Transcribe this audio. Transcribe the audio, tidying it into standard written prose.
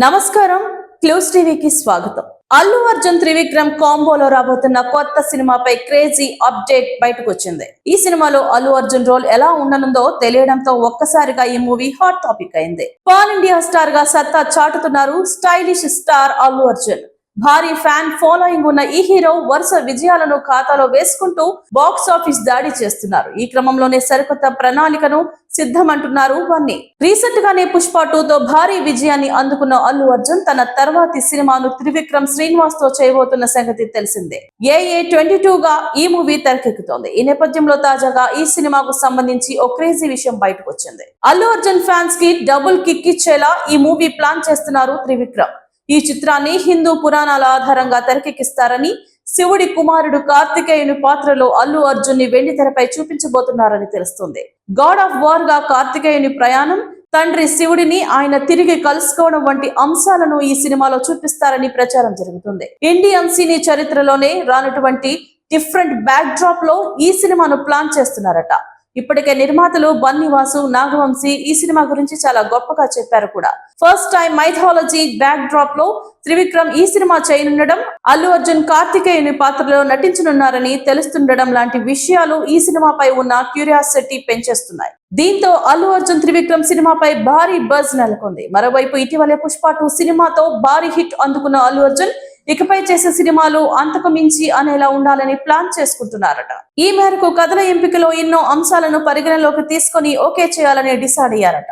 నమస్కారం. క్లూస్ టీవీకి స్వాగతం. అల్లు అర్జున్ త్రివిక్రమ్ కాంబోలో రాబోతున్న కొత్త సినిమాపై క్రేజీ అప్డేట్ బయటకు వచ్చింది. ఈ సినిమాలో అల్లు అర్జున్ రోల్ ఎలా ఉండనుందో తెలియడంతో ఒక్కసారిగా ఈ మూవీ హాట్ టాపిక్ అయింది. పాన్ ఇండియా స్టార్ గా సత్తా చాటుతున్నారు స్టైలిష్ స్టార్ అల్లు అర్జున్. భారీ ఫ్యాన్ ఫాలోయింగ్ ఉన్న ఈ హీరో వరుస విజయాలను ఖాతాలో వేసుకుంటూ బాక్స్ ఆఫీస్ దాడి చేస్తున్నారు. ఈ క్రమంలోనే సరికొత్త ప్రణాళికను సిద్ధమంటున్నారు బన్నీ. రీసెంట్ గానే పుష్ప 2 తో భారీ విజయాన్ని అందుకున్న అల్లు అర్జున్ తన తర్వాతి సినిమాను త్రివిక్రమ్ శ్రీనివాస్ తో చేయబోతున్న సంగతి తెలిసిందే. ఏఏ 22 గా ఈ మూవీ తెరకెక్కుతోంది. ఈ నేపథ్యంలో తాజాగా ఈ సినిమాకు సంబంధించి ఓ క్రేజీ విషయం బయటకు వచ్చింది. అల్లు అర్జున్ ఫ్యాన్స్ కి డబుల్ కిక్ ఇచ్చేలా ఈ మూవీ ప్లాన్ చేస్తున్నారు త్రివిక్రమ్. ఈ చిత్రాన్ని హిందూ పురాణాల ఆధారంగా తెరకెక్కిస్తారని, శివుడి కుమారుడు కార్తికేయుని పాత్రలో అల్లు అర్జున్ ని వెండితెరపై చూపించబోతున్నారని తెలుస్తుంది. గాడ్ ఆఫ్ వార్ గా కార్తికేయుని ప్రయాణం, తండ్రి శివుడిని ఆయన తిరిగి కలుసుకోవడం వంటి అంశాలను ఈ సినిమాలో చూపిస్తారని ప్రచారం జరుగుతుంది. ఇండియన్ సినీ చరిత్రలోనే రానటువంటి డిఫరెంట్ బ్యాక్ డ్రాప్ లో ఈ సినిమాను ప్లాన్ చేస్తున్నారట. ఇప్పటికే నిర్మాతలు బన్నీవాసు, నాగవంశీ ఈ సినిమా గురించి చాలా గొప్పగా చెప్పారు కూడా. First time mythology back drop లో త్రివిక్రమ్ ఈ సినిమా చేయనుండడం, అల్లు అర్జున్ కార్తికేయుని పాత్రలో నటించనున్నారని తెలుస్తుండడం లాంటి విషయాలు ఈ సినిమాపై ఉన్న క్యూరియాసిటీ పెంచేస్తున్నాయి. దీంతో అల్లు అర్జున్ త్రివిక్రమ్ సినిమాపై భారీ బజ్ నెలకొంది. మరోవైపు ఇటీవలే పుష్ప 2 సినిమాతో భారీ హిట్ అందుకున్న అల్లు అర్జున్ ఇకపై చేసే సినిమాలు అంతకు మించి అనేలా ఉండాలని ప్లాన్ చేసుకుంటున్నారట. ఈ మేరకు కథల ఎంపికలో ఎన్నో అంశాలను పరిగణలోకి తీసుకొని ఓకే చేయాలని డిసైడ్ అయ్యారట.